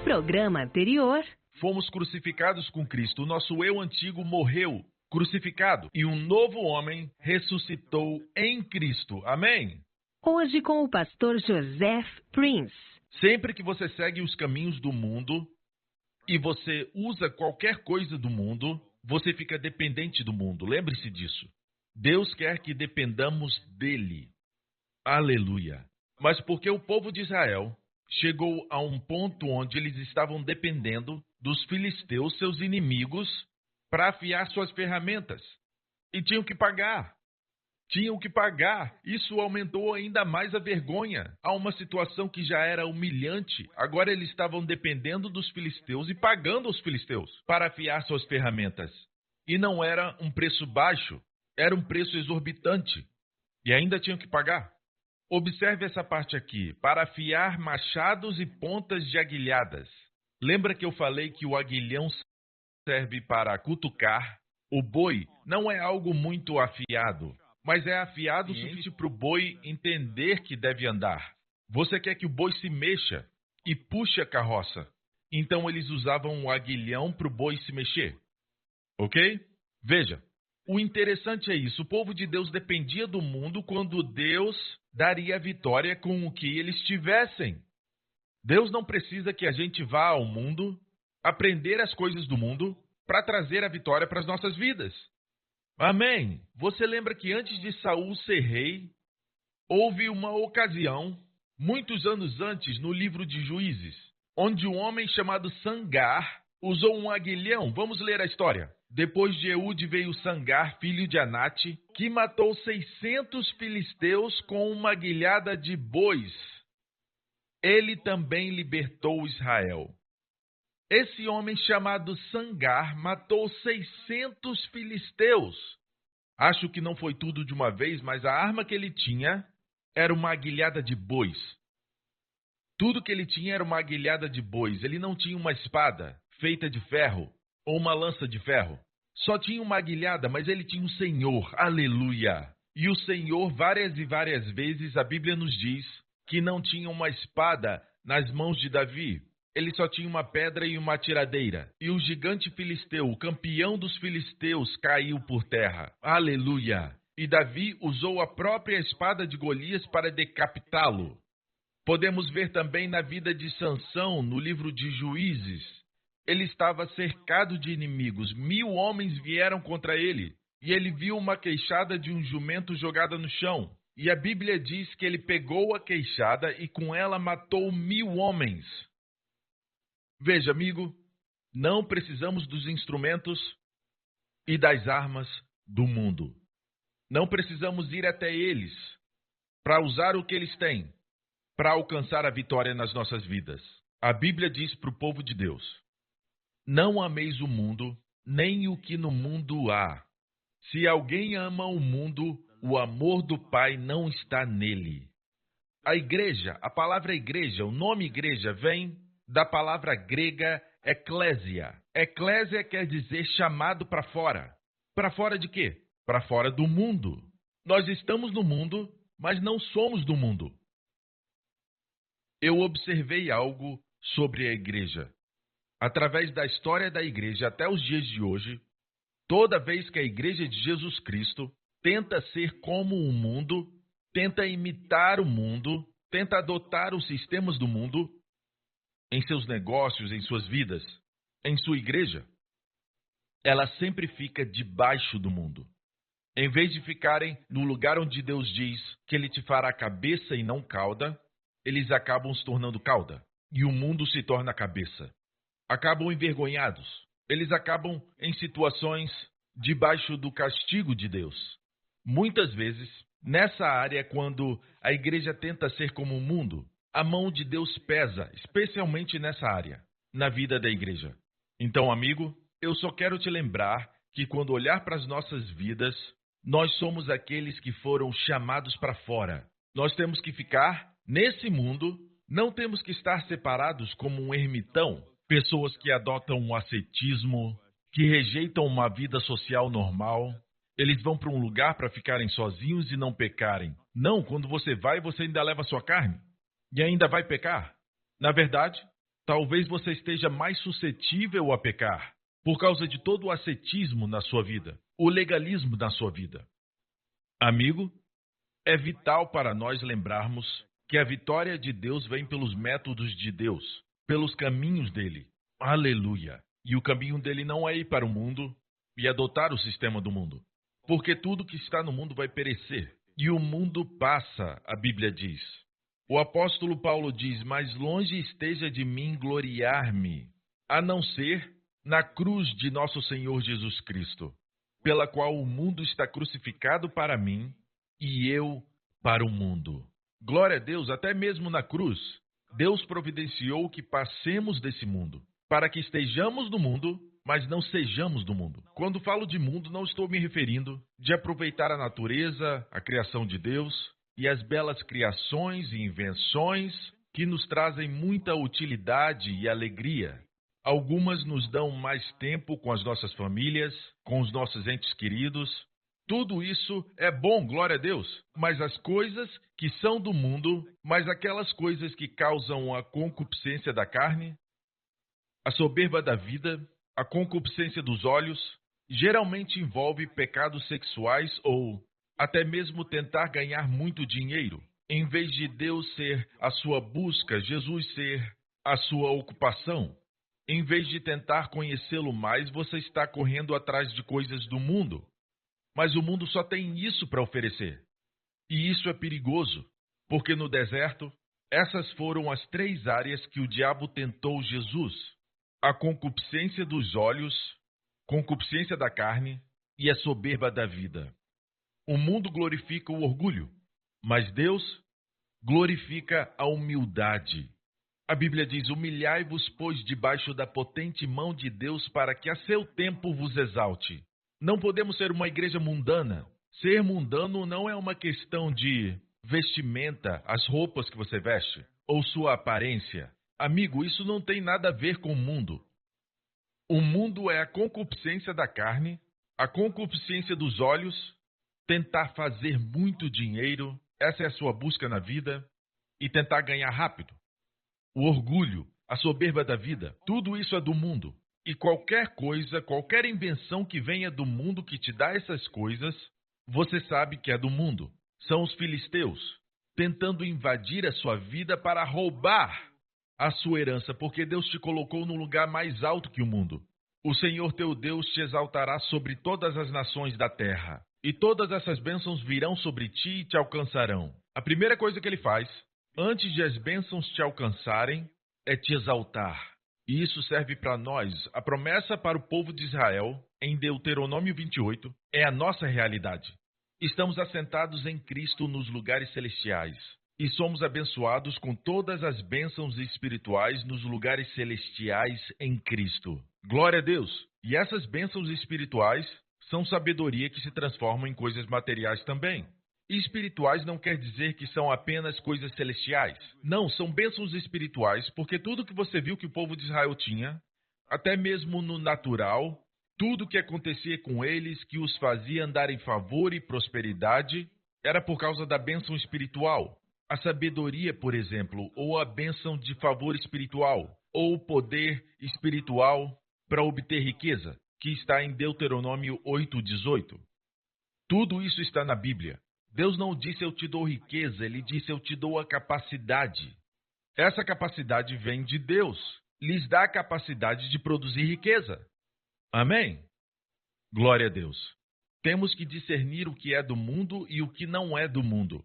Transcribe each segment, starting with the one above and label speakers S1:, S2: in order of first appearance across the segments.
S1: Programa anterior.
S2: Fomos crucificados com Cristo. O nosso eu antigo morreu, crucificado, e um novo homem ressuscitou em Cristo. Amém?
S1: Hoje com o pastor Joseph Prince.
S2: Sempre que você segue os caminhos do mundo e você usa qualquer coisa do mundo, você fica dependente do mundo. Lembre-se disso. Deus quer que dependamos dele. Aleluia. Mas porque o povo de Israel chegou a um ponto onde eles estavam dependendo dos filisteus, seus inimigos, para afiar suas ferramentas. E tinham que pagar. Isso aumentou ainda mais a vergonha. A uma situação que já era humilhante. Agora eles estavam dependendo dos filisteus e pagando aos filisteus para afiar suas ferramentas. E não era um preço baixo, era um preço exorbitante. E ainda tinham que pagar. Observe essa parte aqui. Para afiar machados e pontas de aguilhadas. Lembra que eu falei que o aguilhão serve para cutucar? O boi não é algo muito afiado, mas é afiado o suficiente para o boi entender que deve andar. Você quer que o boi se mexa e puxe a carroça. Então eles usavam o aguilhão para o boi se mexer. Ok? Veja, o interessante é isso. O povo de Deus dependia do mundo quando Deus daria a vitória com o que eles tivessem. Deus não precisa que a gente vá ao mundo, aprender as coisas do mundo, para trazer a vitória para as nossas vidas. Amém? Você lembra que antes de Saul ser rei, houve uma ocasião, muitos anos antes, no livro de Juízes, onde um homem chamado Sangar usou um aguilhão. Vamos ler a história. Depois de Eude veio Sangar, filho de Anate, que matou 600 filisteus com uma aguilhada de bois. Ele também libertou Israel. Esse homem chamado Sangar matou 600 filisteus. Acho que não foi tudo de uma vez, mas a arma que ele tinha era uma aguilhada de bois. Tudo que ele tinha era uma aguilhada de bois. Ele não tinha uma espada feita de ferro ou uma lança de ferro. Só tinha uma aguilhada, mas ele tinha o Senhor. Aleluia! E o Senhor, várias e várias vezes, a Bíblia nos diz que não tinha uma espada nas mãos de Davi. Ele só tinha uma pedra e uma tiradeira. E o gigante filisteu, o campeão dos filisteus, caiu por terra. Aleluia! E Davi usou a própria espada de Golias para decapitá-lo. Podemos ver também na vida de Sansão, no livro de Juízes. Ele estava cercado de inimigos. 1000 homens vieram contra ele. E ele viu uma queixada de um jumento jogada no chão. E a Bíblia diz que ele pegou a queixada e com ela matou 1000 homens. Veja, amigo, não precisamos dos instrumentos e das armas do mundo. Não precisamos ir até eles para usar o que eles têm, para alcançar a vitória nas nossas vidas. A Bíblia diz para o povo de Deus: não ameis o mundo, nem o que no mundo há. Se alguém ama o mundo, o amor do Pai não está nele. A igreja, a palavra igreja, o nome igreja vem da palavra grega eclésia. Eclésia quer dizer chamado para fora. Para fora de quê? Para fora do mundo. Nós estamos no mundo, mas não somos do mundo. Eu observei algo sobre a igreja. Através da história da igreja até os dias de hoje, toda vez que a igreja de Jesus Cristo tenta ser como o mundo, tenta imitar o mundo, tenta adotar os sistemas do mundo, em seus negócios, em suas vidas, em sua igreja, ela sempre fica debaixo do mundo. Em vez de ficarem no lugar onde Deus diz que Ele te fará cabeça e não cauda, eles acabam se tornando cauda. E o mundo se torna cabeça. Acabam envergonhados. Eles acabam em situações debaixo do castigo de Deus. Muitas vezes, nessa área, quando a igreja tenta ser como o mundo, a mão de Deus pesa, especialmente nessa área, na vida da igreja. Então, amigo, eu só quero te lembrar que quando olhar para as nossas vidas, nós somos aqueles que foram chamados para fora. Nós temos que ficar nesse mundo, não temos que estar separados como um ermitão, pessoas que adotam um ascetismo, que rejeitam uma vida social normal. Eles vão para um lugar para ficarem sozinhos e não pecarem. Não, quando você vai, você ainda leva a sua carne. E ainda vai pecar. Na verdade, Talvez você esteja mais suscetível a pecar por causa de todo o ascetismo na sua vida, o legalismo na sua vida. Amigo, é vital para nós lembrarmos que a vitória de Deus vem pelos métodos de Deus, pelos caminhos dele. Aleluia! E o caminho dele não é ir para o mundo e adotar o sistema do mundo, porque tudo que está no mundo vai perecer. E o mundo passa, a Bíblia diz. O apóstolo Paulo diz, mas longe esteja de mim gloriar-me, a não ser na cruz de nosso Senhor Jesus Cristo, pela qual o mundo está crucificado para mim e eu para o mundo. Glória a Deus, até mesmo na cruz, Deus providenciou que passemos desse mundo, para que estejamos no mundo, mas não sejamos do mundo. Quando falo de mundo, não estou me referindo de aproveitar a natureza, a criação de Deus e as belas criações e invenções que nos trazem muita utilidade e alegria. Algumas nos dão mais tempo com as nossas famílias, com os nossos entes queridos. Tudo isso é bom, glória a Deus. Mas as coisas que são do mundo, mas aquelas coisas que causam a concupiscência da carne, a soberba da vida, a concupiscência dos olhos, geralmente envolve pecados sexuais ou até mesmo tentar ganhar muito dinheiro. Em vez de Deus ser a sua busca, Jesus ser a sua ocupação. Em vez de tentar conhecê-lo mais, você está correndo atrás de coisas do mundo. Mas o mundo só tem isso para oferecer. E isso é perigoso, porque no deserto, essas foram as 3 áreas que o diabo tentou Jesus: a concupiscência dos olhos, concupiscência da carne e a soberba da vida. O mundo glorifica o orgulho, mas Deus glorifica a humildade. A Bíblia diz, humilhai-vos, pois, debaixo da potente mão de Deus, para que a seu tempo vos exalte. Não podemos ser uma igreja mundana. Ser mundano não é uma questão de vestimenta, as roupas que você veste, ou sua aparência. Amigo, isso não tem nada a ver com o mundo. O mundo é a concupiscência da carne, a concupiscência dos olhos, tentar fazer muito dinheiro, essa é a sua busca na vida, e tentar ganhar rápido. O orgulho, a soberba da vida, tudo isso é do mundo. E qualquer coisa, qualquer invenção que venha do mundo que te dá essas coisas, você sabe que é do mundo. São os filisteus, tentando invadir a sua vida para roubar a sua herança, porque Deus te colocou no lugar mais alto que o mundo. O Senhor teu Deus te exaltará sobre todas as nações da terra, e todas essas bênçãos virão sobre ti e te alcançarão. A primeira coisa que ele faz, antes de as bênçãos te alcançarem, é te exaltar. E isso serve para nós. A promessa para o povo de Israel, em Deuteronômio 28, é a nossa realidade. Estamos assentados em Cristo nos lugares celestiais. E somos abençoados com todas as bênçãos espirituais nos lugares celestiais em Cristo. Glória a Deus! E essas bênçãos espirituais são sabedoria que se transforma em coisas materiais também. E espirituais não quer dizer que são apenas coisas celestiais. Não, são bênçãos espirituais, porque tudo que você viu que o povo de Israel tinha, até mesmo no natural, tudo que acontecia com eles, que os fazia andar em favor e prosperidade, era por causa da bênção espiritual. A sabedoria, por exemplo, ou a bênção de favor espiritual, ou o poder espiritual para obter riqueza, que está em Deuteronômio 8:18. Tudo isso está na Bíblia. Deus não disse eu te dou riqueza, ele disse eu te dou a capacidade. Essa capacidade vem de Deus, lhes dá a capacidade de produzir riqueza. Amém? Glória a Deus. Temos que discernir o que é do mundo e o que não é do mundo.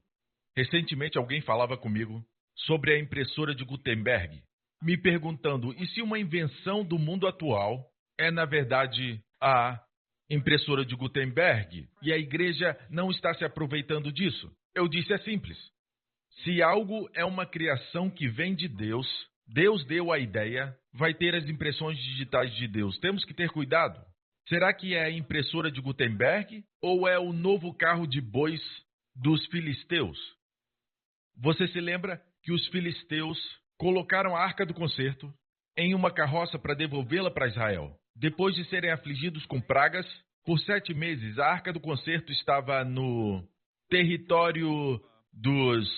S2: Recentemente alguém falava comigo sobre a impressora de Gutenberg, me perguntando, e se uma invenção do mundo atual é, na verdade, a impressora de Gutenberg, e a igreja não está se aproveitando disso? Eu disse, é simples. Se algo é uma criação que vem de Deus, Deus deu a ideia, vai ter as impressões digitais de Deus. Temos que ter cuidado. Será que é a impressora de Gutenberg ou é o novo carro de bois dos filisteus? Você se lembra que os filisteus colocaram a Arca do Concerto em uma carroça para devolvê-la para Israel? Depois de serem afligidos com pragas, por 7 meses, a Arca do Concerto estava no território dos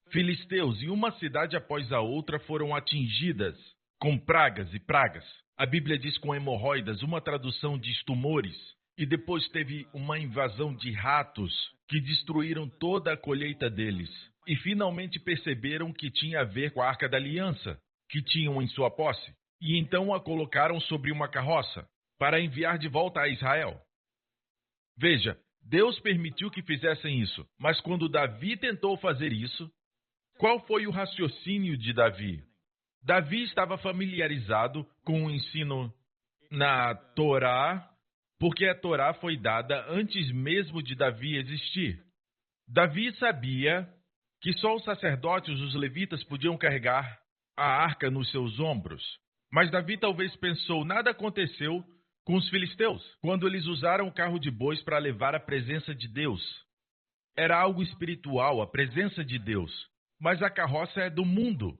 S2: filisteus e uma cidade após a outra foram atingidas com pragas e pragas. A Bíblia diz com hemorroidas, uma tradução diz tumores. E depois teve uma invasão de ratos que destruíram toda a colheita deles. E finalmente perceberam que tinha a ver com a Arca da Aliança, que tinham em sua posse. E então a colocaram sobre uma carroça para enviar de volta a Israel. Veja, Deus permitiu que fizessem isso, mas quando Davi tentou fazer isso, qual foi o raciocínio de Davi? Davi estava familiarizado com o ensino na Torá, porque a Torá foi dada antes mesmo de Davi existir. Davi sabia que só os sacerdotes, os levitas, podiam carregar a arca nos seus ombros. Mas Davi talvez pensou, nada aconteceu com os filisteus, quando eles usaram o carro de bois para levar a presença de Deus. Era algo espiritual, a presença de Deus. Mas a carroça é do mundo.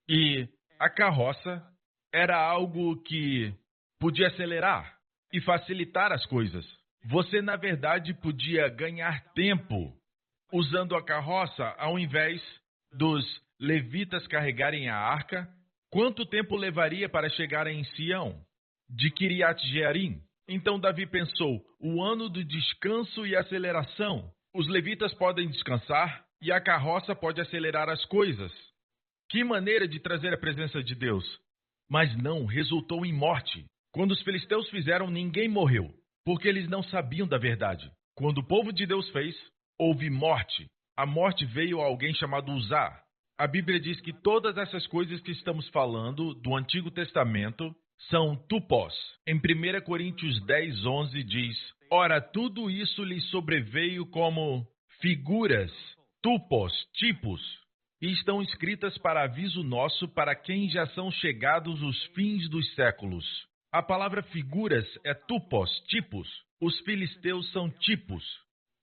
S2: E a carroça era algo que podia acelerar e facilitar as coisas. Você, na verdade, podia ganhar tempo usando a carroça ao invés dos levitas carregarem a arca. Quanto tempo levaria para chegar em Sião, de Kiriat Jearim? Então Davi pensou, o ano do descanso e aceleração. Os levitas podem descansar e a carroça pode acelerar as coisas. Que maneira de trazer a presença de Deus! Mas não, resultou em morte. Quando os filisteus fizeram, ninguém morreu, porque eles não sabiam da verdade. Quando o povo de Deus fez, houve morte. A morte veio a alguém chamado Uzá. A Bíblia diz que todas essas coisas que estamos falando do Antigo Testamento são tupós. Em 1 Coríntios 10, 11 diz, ora, tudo isso lhe sobreveio como figuras, tupós, tipos, e estão escritas para aviso nosso para quem já são chegados os fins dos séculos. A palavra figuras é tupós, tipos. Os filisteus são tipos.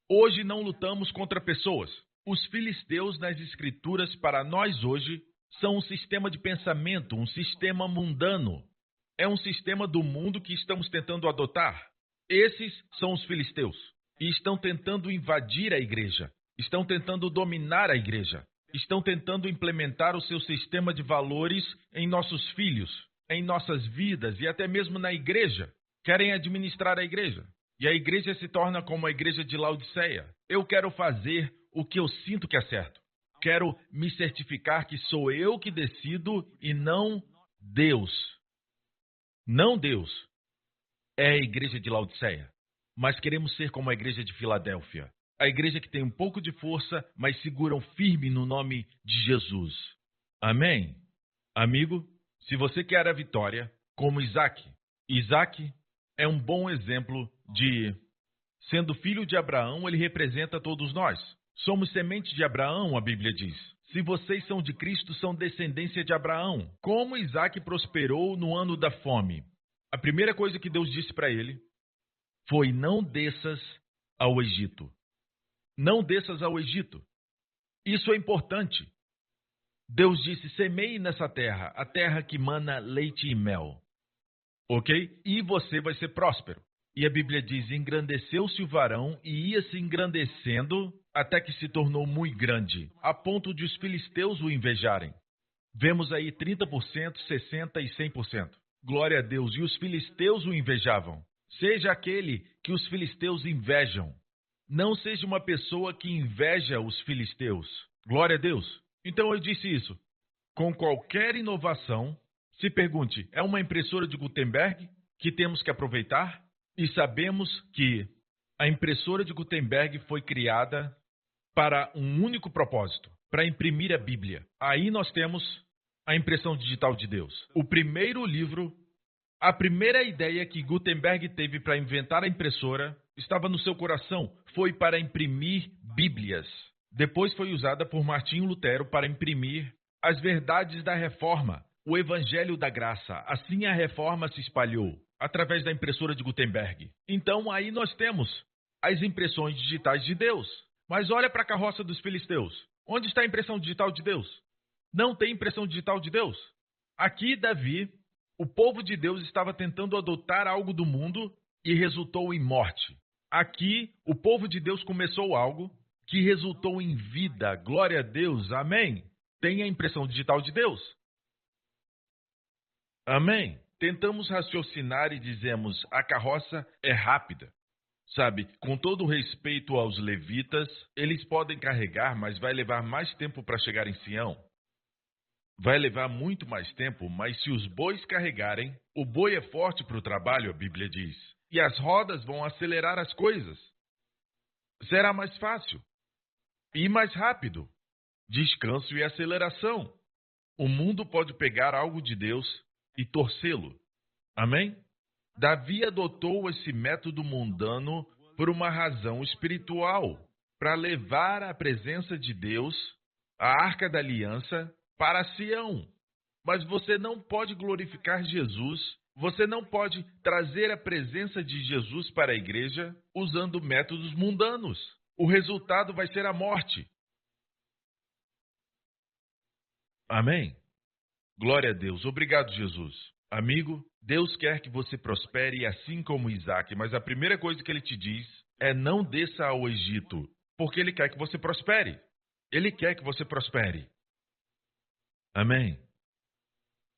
S2: Hoje não lutamos contra pessoas. Os filisteus nas escrituras para nós hoje são um sistema de pensamento, um sistema mundano. É um sistema do mundo que estamos tentando adotar. Esses são os filisteus. E estão tentando invadir a igreja. Estão tentando dominar a igreja. Estão tentando implementar o seu sistema de valores em nossos filhos, em nossas vidas e até mesmo na igreja. Querem administrar a igreja. E a igreja se torna como a igreja de Laodiceia. Eu quero fazer o que eu sinto que é certo. Quero me certificar que sou eu que decido e não Deus. Não Deus. É a igreja de Laodiceia. Mas queremos ser como a igreja de Filadélfia. A igreja que tem um pouco de força, mas seguram firme no nome de Jesus. Amém? Amigo, se você quer a vitória, como Isaac. Isaac é um bom exemplo de, sendo filho de Abraão, ele representa todos nós. Somos semente de Abraão, a Bíblia diz. Se vocês são de Cristo, são descendência de Abraão. Como Isaac prosperou no ano da fome? A primeira coisa que Deus disse para ele foi, não desças ao Egito. Não desças ao Egito. Isso é importante. Deus disse, semeie nessa terra, a terra que mana leite e mel. Ok? E você vai ser próspero. E a Bíblia diz, engrandeceu-se o varão e ia se engrandecendo até que se tornou muito grande, a ponto de os filisteus o invejarem. Vemos aí 30%, 60% e 100%. Glória a Deus. E os filisteus o invejavam. Seja aquele que os filisteus invejam. Não seja uma pessoa que inveja os filisteus. Glória a Deus. Então eu disse isso. Com qualquer inovação, se pergunte, é uma impressora de Gutenberg que temos que aproveitar? E sabemos que a impressora de Gutenberg foi criada para um único propósito, para imprimir a Bíblia. Aí nós temos a impressão digital de Deus. O primeiro livro, a primeira ideia que Gutenberg teve para inventar a impressora estava no seu coração, foi para imprimir Bíblias. Depois foi usada por Martinho Lutero para imprimir as verdades da Reforma, o Evangelho da Graça. Assim a Reforma se espalhou, através da impressora de Gutenberg. Então aí nós temos as impressões digitais de Deus. Mas olha para a carroça dos filisteus. Onde está a impressão digital de Deus? Não tem impressão digital de Deus. Aqui, Davi, o povo de Deus estava tentando adotar algo do mundo e resultou em morte. Aqui, o povo de Deus começou algo que resultou em vida. Glória a Deus. Amém? Tem a impressão digital de Deus. Amém? Tentamos raciocinar e dizemos, a carroça é rápida. Sabe, com todo o respeito aos levitas, eles podem carregar, mas vai levar mais tempo para chegar em Sião. Vai levar muito mais tempo, mas se os bois carregarem, o boi é forte para o trabalho, a Bíblia diz. E as rodas vão acelerar as coisas. Será mais fácil e mais rápido. Descanso e aceleração. O mundo pode pegar algo de Deus e torcê-lo. Amém? Davi adotou esse método mundano por uma razão espiritual, para levar a presença de Deus, a Arca da Aliança, para Sião. Mas você não pode glorificar Jesus, você não pode trazer a presença de Jesus para a igreja usando métodos mundanos. O resultado vai ser a morte. Amém? Glória a Deus. Obrigado, Jesus. Amigo, Deus quer que você prospere assim como Isaac, mas a primeira coisa que ele te diz é não desça ao Egito, porque ele quer que você prospere. Ele quer que você prospere. Amém?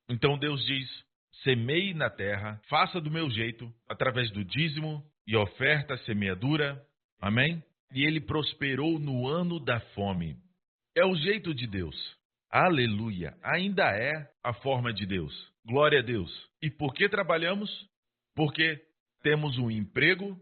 S2: Então Deus diz, semeie na terra, faça do meu jeito, através do dízimo e oferta, semeadura. Amém? E ele prosperou no ano da fome. É o jeito de Deus. Aleluia! Ainda é a forma de Deus. Glória a Deus. E por que trabalhamos? Porque temos um emprego,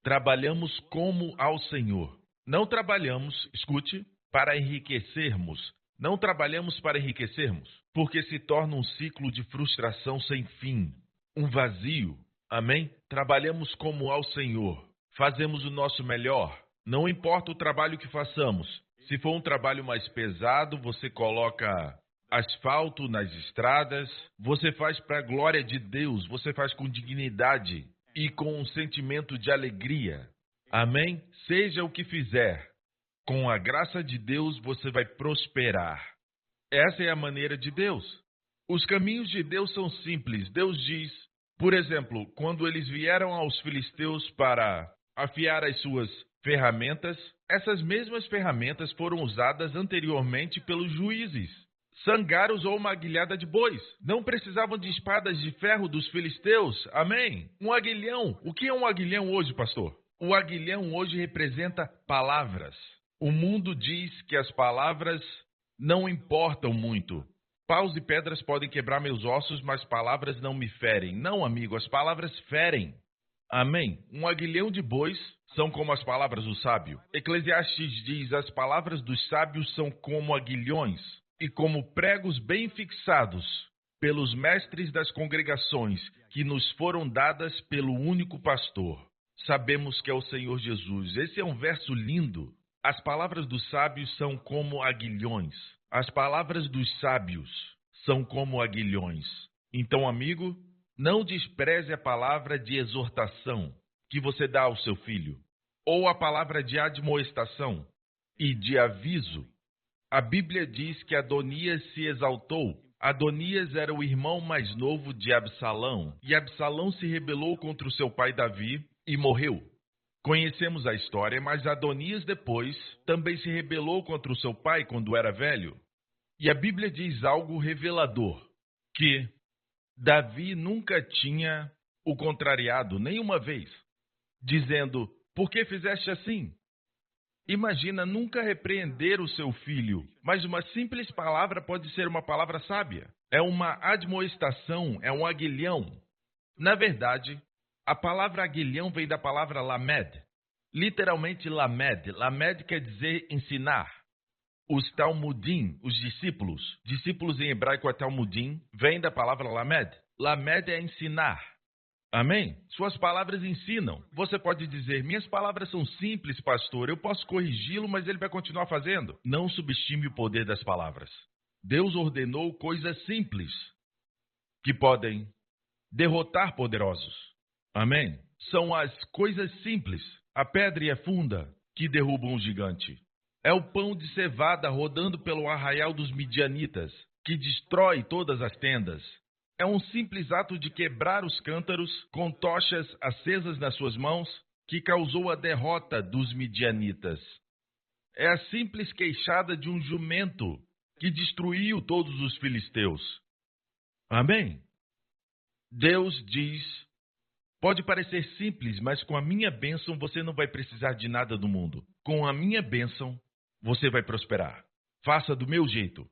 S2: trabalhamos como ao Senhor. Não trabalhamos, escute, para enriquecermos. Não trabalhamos para enriquecermos, porque se torna um ciclo de frustração sem fim, um vazio. Amém? Trabalhamos como ao Senhor. Fazemos o nosso melhor. Não importa o trabalho que façamos. Se for um trabalho mais pesado, você coloca asfalto nas estradas, você faz para a glória de Deus, você faz com dignidade e com um sentimento de alegria. Amém? Seja o que fizer, com a graça de Deus você vai prosperar. Essa é a maneira de Deus. Os caminhos de Deus são simples. Deus diz, por exemplo, quando eles vieram aos filisteus para afiar as suas ferramentas, essas mesmas ferramentas foram usadas anteriormente pelos juízes. Sangar usou uma aguilhada de bois. Não precisavam de espadas de ferro dos filisteus. Amém? Um aguilhão. O que é um aguilhão hoje, pastor? O aguilhão hoje representa palavras. O mundo diz que as palavras não importam muito. Paus e pedras podem quebrar meus ossos, mas palavras não me ferem. Não, amigo, as palavras ferem. Amém? Um aguilhão de bois são como as palavras do sábio. Eclesiastes diz, as palavras dos sábios são como aguilhões e como pregos bem fixados pelos mestres das congregações que nos foram dadas pelo único pastor. Sabemos que é o Senhor Jesus. Esse é um verso lindo. As palavras dos sábios são como aguilhões. As palavras dos sábios são como aguilhões. Então, amigo, não despreze a palavra de exortação que você dá ao seu filho, ou a palavra de admoestação e de aviso. A Bíblia diz que Adonias se exaltou. Adonias era o irmão mais novo de Absalão, e Absalão se rebelou contra o seu pai Davi e morreu. Conhecemos a história, mas Adonias depois também se rebelou contra o seu pai quando era velho. E a Bíblia diz algo revelador, que Davi nunca tinha o contrariado nenhuma vez, dizendo, por que fizeste assim? Imagina nunca repreender o seu filho, mas uma simples palavra pode ser uma palavra sábia. É uma admoestação, é um aguilhão. Na verdade, a palavra aguilhão vem da palavra lamed. Literalmente lamed. Lamed quer dizer ensinar. Os talmudim, os discípulos em hebraico é talmudim, vem da palavra lamed. Lamed é ensinar. Amém? Suas palavras ensinam. Você pode dizer, minhas palavras são simples, pastor, eu posso corrigi-lo, mas ele vai continuar fazendo. Não subestime o poder das palavras. Deus ordenou coisas simples que podem derrotar poderosos. Amém? São as coisas simples, a pedra e a funda, que derrubam o gigante. É o pão de cevada rodando pelo arraial dos midianitas, que destrói todas as tendas. É um simples ato de quebrar os cântaros com tochas acesas nas suas mãos que causou a derrota dos midianitas. É a simples queixada de um jumento que destruiu todos os filisteus. Amém? Deus diz, pode parecer simples, mas com a minha bênção você não vai precisar de nada do mundo. Com a minha bênção, você vai prosperar. Faça do meu jeito.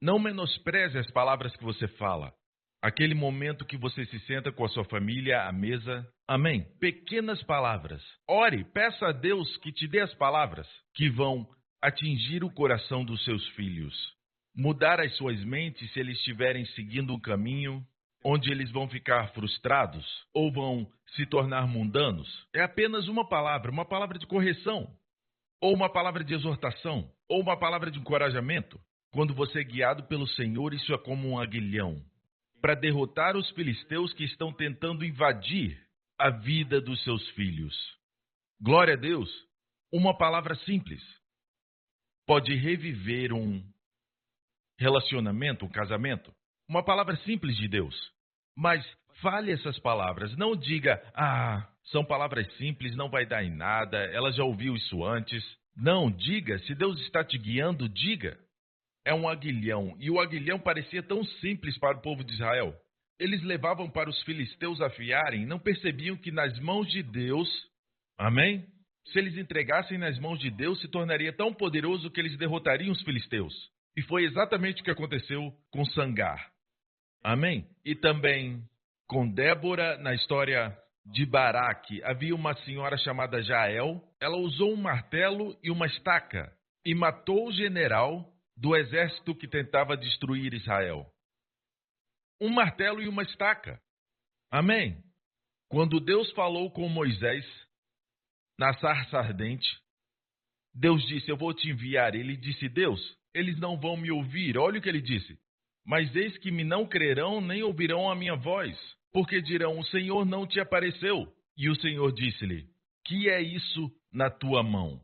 S2: Não menospreze as palavras que você fala. Aquele momento que você se senta com a sua família à mesa. Amém. Pequenas palavras. Ore, peça a Deus que te dê as palavras que vão atingir o coração dos seus filhos. Mudar as suas mentes se eles estiverem seguindo um caminho onde eles vão ficar frustrados ou vão se tornar mundanos. É apenas uma palavra de correção, ou uma palavra de exortação, ou uma palavra de encorajamento. Quando você é guiado pelo Senhor, isso é como um aguilhão para derrotar os filisteus que estão tentando invadir a vida dos seus filhos. Glória a Deus! Uma palavra simples pode reviver um relacionamento, um casamento. Uma palavra simples de Deus. Mas fale essas palavras. Não diga, são palavras simples, não vai dar em nada, ela já ouviu isso antes. Não, diga, se Deus está te guiando, diga. É um aguilhão, e o aguilhão parecia tão simples para o povo de Israel. Eles levavam para os filisteus afiarem, não percebiam que nas mãos de Deus, amém? Se eles entregassem nas mãos de Deus, se tornaria tão poderoso que eles derrotariam os filisteus. E foi exatamente o que aconteceu com Sangar. Amém? E também com Débora, na história de Baraque, havia uma senhora chamada Jael. Ela usou um martelo e uma estaca e matou o general do exército que tentava destruir Israel. Um martelo e uma estaca. Amém? Quando Deus falou com Moisés na sarça ardente, Deus disse, eu vou te enviar. Ele disse, Deus, eles não vão me ouvir. Olha o que ele disse. Mas eis que me não crerão, nem ouvirão a minha voz, porque dirão, o Senhor não te apareceu. E o Senhor disse-lhe, que é isso na tua mão?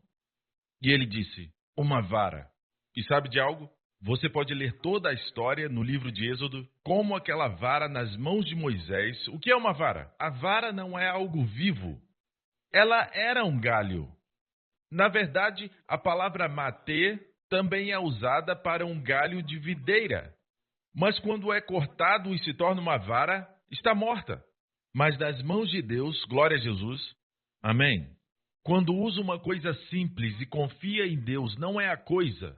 S2: E ele disse, uma vara. E sabe de algo? Você pode ler toda a história no livro de Êxodo, como aquela vara nas mãos de Moisés. O que é uma vara? A vara não é algo vivo. Ela era um galho. Na verdade, a palavra matê também é usada para um galho de videira. Mas quando é cortado e se torna uma vara, está morta. Mas nas mãos de Deus, glória a Jesus, amém. Quando usa uma coisa simples e confia em Deus, não é a coisa,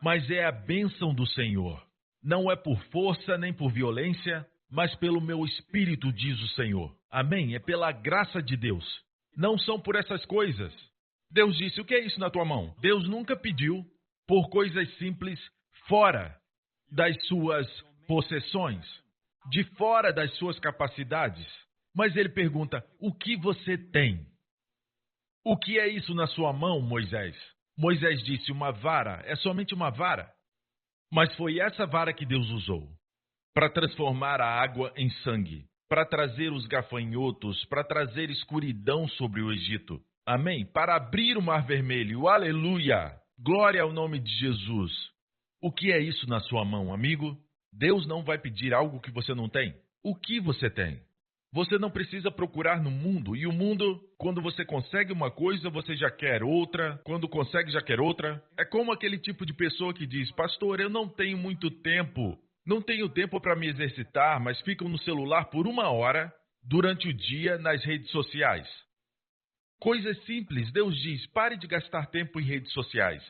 S2: mas é a bênção do Senhor. Não é por força nem por violência, mas pelo meu espírito, diz o Senhor. Amém? É pela graça de Deus. Não são por essas coisas. Deus disse, o que é isso na tua mão? Deus nunca pediu por coisas simples fora das suas possessões, de fora das suas capacidades. Mas ele pergunta, o que você tem? O que é isso na sua mão, Moisés? Moisés disse, uma vara, é somente uma vara. Mas foi essa vara que Deus usou para transformar a água em sangue, para trazer os gafanhotos, para trazer escuridão sobre o Egito. Amém? Para abrir o mar vermelho. Aleluia! Glória ao nome de Jesus. O que é isso na sua mão, amigo? Deus não vai pedir algo que você não tem. O que você tem? Você não precisa procurar no mundo. E o mundo, quando você consegue uma coisa, você já quer outra. Quando consegue, já quer outra. É como aquele tipo de pessoa que diz, pastor, eu não tenho muito tempo. Não tenho tempo para me exercitar, mas ficam no celular por 1 hora durante o dia nas redes sociais. Coisas simples. Deus diz, pare de gastar tempo em redes sociais.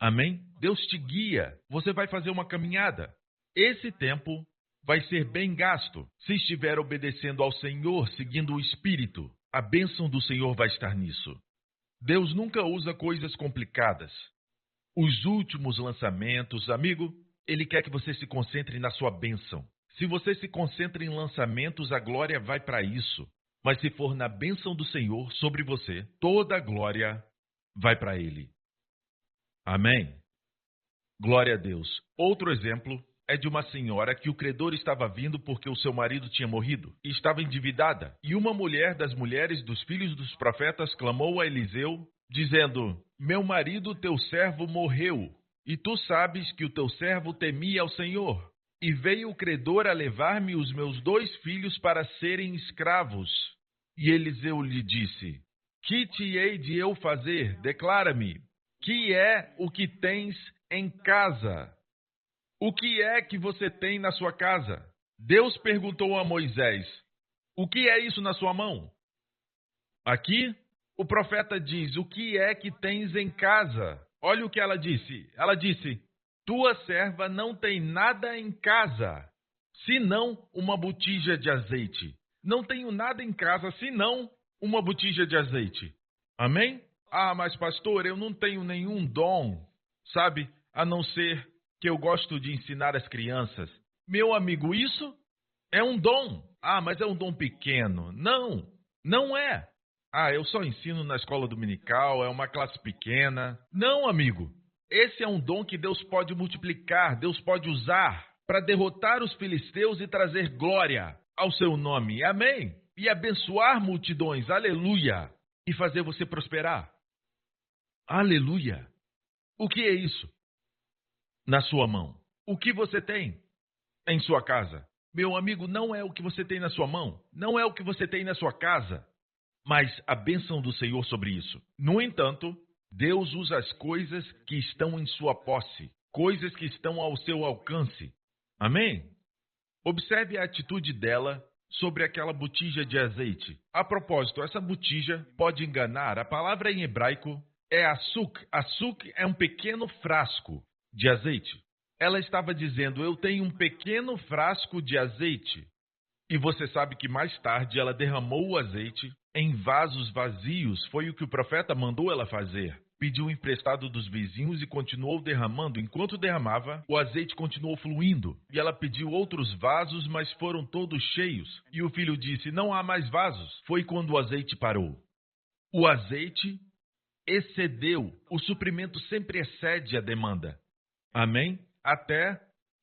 S2: Amém? Deus te guia. Você vai fazer uma caminhada. Esse tempo vai ser bem gasto se estiver obedecendo ao Senhor, seguindo o Espírito. A bênção do Senhor vai estar nisso. Deus nunca usa coisas complicadas. Os últimos lançamentos, amigo, Ele quer que você se concentre na sua bênção. Se você se concentra em lançamentos, a glória vai para isso. Mas se for na bênção do Senhor sobre você, toda a glória vai para Ele. Amém? Glória a Deus. Outro exemplo é de uma senhora que o credor estava vindo porque o seu marido tinha morrido e estava endividada. E uma mulher das mulheres dos filhos dos profetas clamou a Eliseu, dizendo, meu marido, teu servo, morreu, e tu sabes que o teu servo temia ao Senhor. E veio o credor a levar-me os meus 2 filhos para serem escravos. E Eliseu lhe disse, que te hei de eu fazer? Declara-me, que é o que tens em casa? O que é que você tem na sua casa? Deus perguntou a Moisés: o que é isso na sua mão? Aqui, o profeta diz: o que é que tens em casa? Olha o que ela disse. Ela disse: tua serva não tem nada em casa, senão uma botija de azeite. Não tenho nada em casa, senão uma botija de azeite. Amém? Ah, mas pastor, eu não tenho nenhum dom, sabe? A não ser que eu gosto de ensinar as crianças. Meu amigo, isso é um dom. Ah, mas é um dom pequeno. Não, não é. Ah, eu só ensino na escola dominical, é uma classe pequena. Não, amigo. Esse é um dom que Deus pode multiplicar, Deus pode usar para derrotar os filisteus e trazer glória ao seu nome. Amém? E abençoar multidões. Aleluia. E fazer você prosperar. Aleluia. O que é isso? Na sua mão. O que você tem em sua casa? Meu amigo, não é o que você tem na sua mão, não é o que você tem na sua casa, mas a bênção do Senhor sobre isso. No entanto, Deus usa as coisas que estão em sua posse, coisas que estão ao seu alcance. Amém? Observe a atitude dela sobre aquela botija de azeite. A propósito, essa botija pode enganar. A palavra em hebraico é açúcar. Açúcar é um pequeno frasco de azeite. Ela estava dizendo: eu tenho um pequeno frasco de azeite. E você sabe que mais tarde ela derramou o azeite em vasos vazios. Foi o que o profeta mandou ela fazer. Pediu emprestado dos vizinhos e continuou derramando. Enquanto derramava, o azeite continuou fluindo. E ela pediu outros vasos, mas foram todos cheios. E o filho disse: não há mais vasos. Foi quando o azeite parou. O azeite excedeu. O suprimento sempre excede a demanda. Amém? Até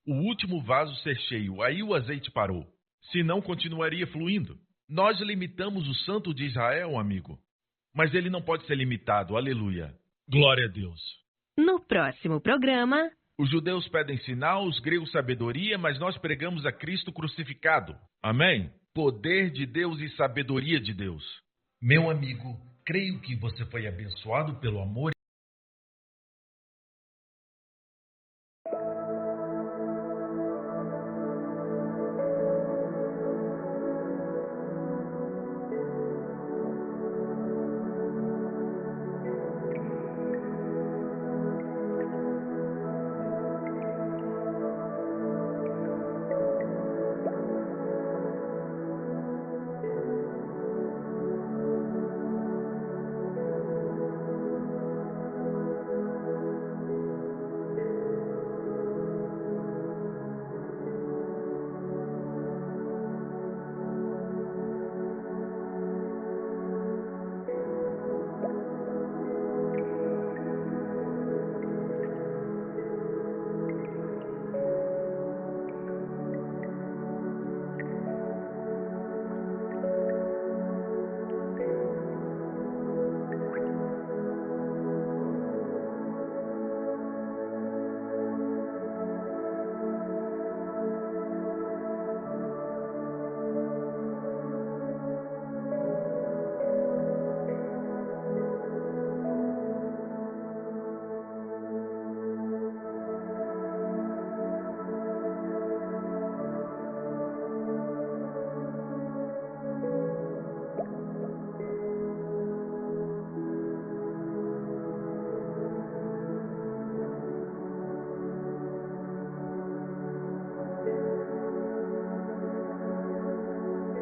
S2: o último vaso ser cheio. Aí o azeite parou. Senão continuaria fluindo. Nós limitamos o Santo de Israel, amigo. Mas ele não pode ser limitado. Aleluia. Glória a Deus.
S1: No próximo programa...
S2: Os judeus pedem sinal, os gregos sabedoria, mas nós pregamos a Cristo crucificado. Amém? Poder de Deus e sabedoria de Deus. Meu amigo, creio que você foi abençoado pelo amor